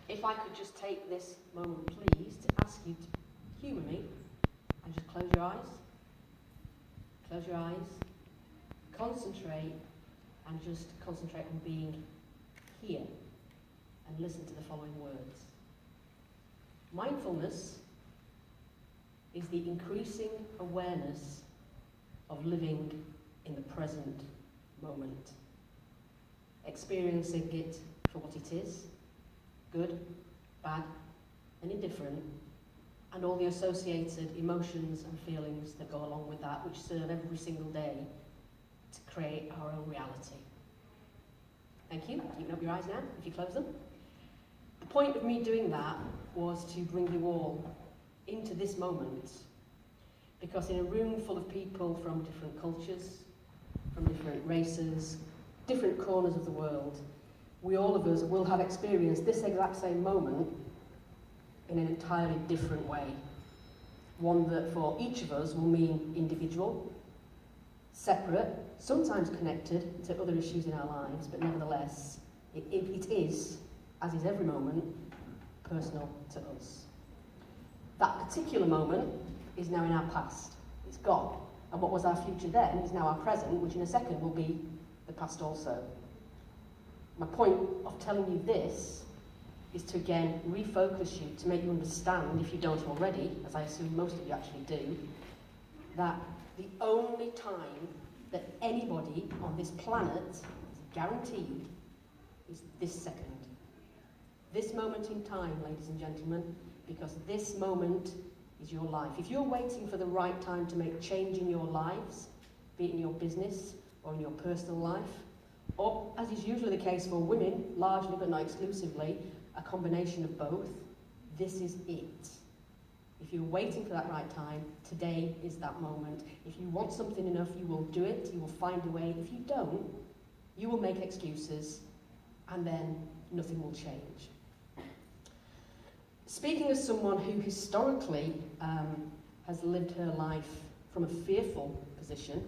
if I could just take this moment, please, to ask you to humour me and just close your eyes. Close your eyes. Concentrate and just concentrate on being here and listen to the following words. Mindfulness is the increasing awareness of living in the present moment. Experiencing it for what it is, good, bad, and indifferent, and all the associated emotions and feelings that go along with that, which serve every single day to create our own reality. Thank you. You can open your eyes now, if you close them. The point of me doing that was to bring you all into this moment, because in a room full of people from different cultures, from different races, different corners of the world, we all of us will have experienced this exact same moment in an entirely different way. One that for each of us will mean individual, separate, sometimes connected to other issues in our lives, but nevertheless, it is, as is every moment, personal to us. That particular moment is now in our past. It's gone. And what was our future then is now our present, which in a second will be the past also. My point of telling you this is to again refocus you, to make you understand, if you don't already, as I assume most of you actually do, that the only time that anybody on this planet is guaranteed is this second. This moment in time, ladies and gentlemen, because this moment is your life. If you're waiting for the right time to make change in your lives, be it in your business or in your personal life, or, as is usually the case for women, largely but not exclusively, a combination of both, this is it. If you're waiting for that right time, today is that moment. If you want something enough, you will do it, you will find a way. If you don't, you will make excuses, and then nothing will change. Speaking as someone who historically has lived her life from a fearful position,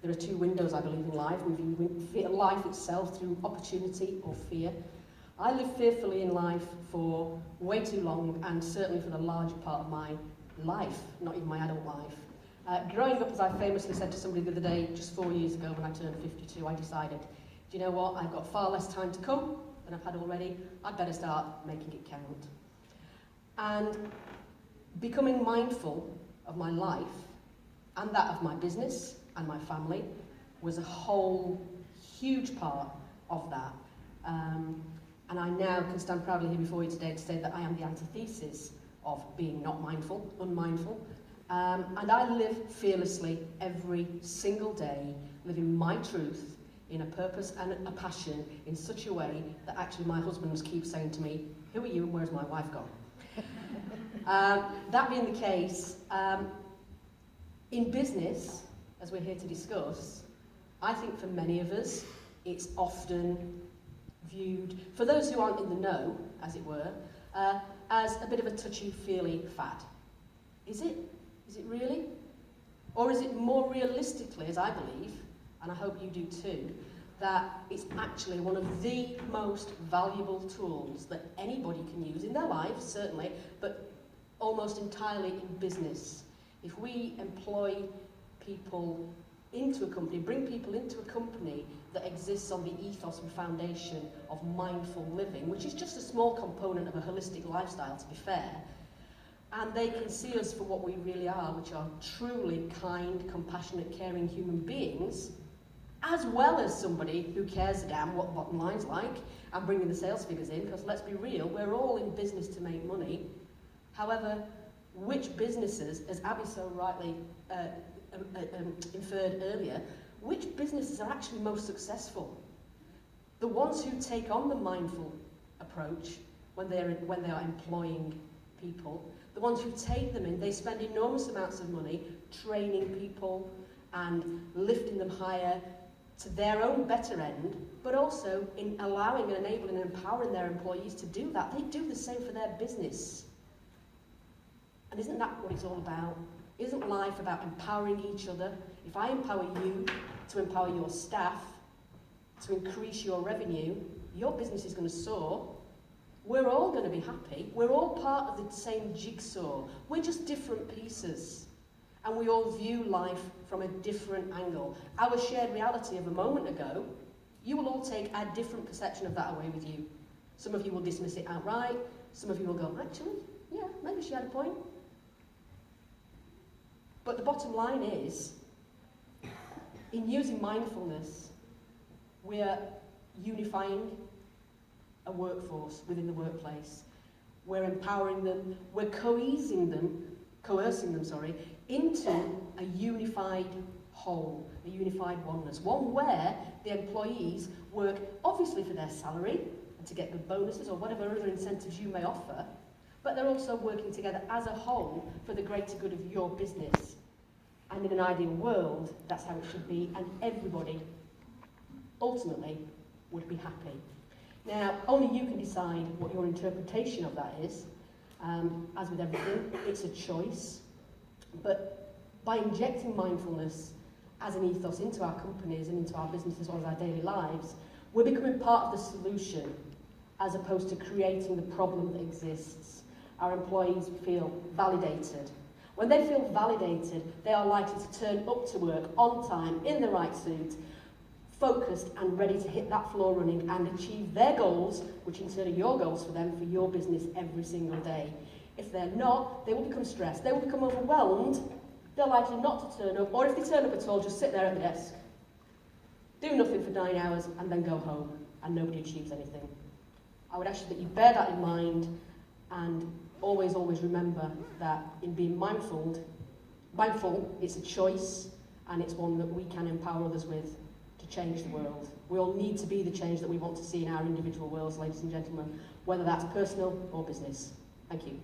there are two windows, I believe, in life. We view life itself through opportunity or fear. I lived fearfully in life for way too long, and certainly for the larger part of my life, not even my adult life. Growing up, as I famously said to somebody the other day, just 4 years ago when I turned 52, I decided, do you know what, I've got far less time to come than I've had already, I'd better start making it count. And becoming mindful of my life and that of my business and my family was a whole huge part of that. And I now can stand proudly here before you today to say that I am the antithesis of being not mindful, unmindful. And I live fearlessly every single day, living my truth in a purpose and a passion in such a way that actually my husband keeps saying to me, who are you and where's my wife gone? That being the case, in business, as we're here to discuss, I think for many of us, it's often viewed, for those who aren't in the know, as it were, as a bit of a touchy-feely fad. Is it? Is it really? Or is it more realistically, as I believe, and I hope you do too, that it's actually one of the most valuable tools that anybody can use in their lives, certainly, but almost entirely in business. If we employ people into a company, bring people into a company that exists on the ethos and foundation of mindful living, which is just a small component of a holistic lifestyle, to be fair, and they can see us for what we really are, which are truly kind, compassionate, caring human beings, as well as somebody who cares a damn what the bottom line's like and bringing the sales figures in, because let's be real, we're all in business to make money. However, which businesses, as Abby so rightly inferred earlier, which businesses are actually most successful? The ones who take on the mindful approach when they are employing people, the ones who take them in, they spend enormous amounts of money training people and lifting them higher to their own better end, but also in allowing and enabling and empowering their employees to do that. They do the same for their business. And isn't that what it's all about? Isn't life about empowering each other? If I empower you to empower your staff, to increase your revenue, your business is going to soar, we're all going to be happy. We're all part of the same jigsaw. We're just different pieces. And we all view life from a different angle. Our shared reality of a moment ago, you will all take a different perception of that away with you. Some of you will dismiss it outright. Some of you will go, actually, yeah, maybe she had a point. But the bottom line is, in using mindfulness, we're unifying a workforce within the workplace. We're empowering them, we're coercing them, into a unified whole, a unified oneness. One where the employees work obviously for their salary and to get good bonuses or whatever other incentives you may offer, but they're also working together as a whole for the greater good of your business. And in an ideal world, that's how it should be, and everybody ultimately would be happy. Now, only you can decide what your interpretation of that is. As with everything, it's a choice. But by injecting mindfulness as an ethos into our companies and into our businesses or our daily lives, we're becoming part of the solution as opposed to creating the problem that exists. Our employees feel validated. When they feel validated, they are likely to turn up to work on time, in the right suit, focused and ready to hit that floor running and achieve their goals, which in turn are your goals for them, for your business every single day. If they're not, they will become stressed, they will become overwhelmed, they're likely not to turn up, or if they turn up at all, just sit there at the desk, do nothing for 9 hours and then go home, and nobody achieves anything. I would ask you that you bear that in mind and always remember that in being mindful, it's a choice and it's one that we can empower others with to change the world. We all need to be the change that we want to see in our individual worlds, ladies and gentlemen, whether that's personal or business. Thank you.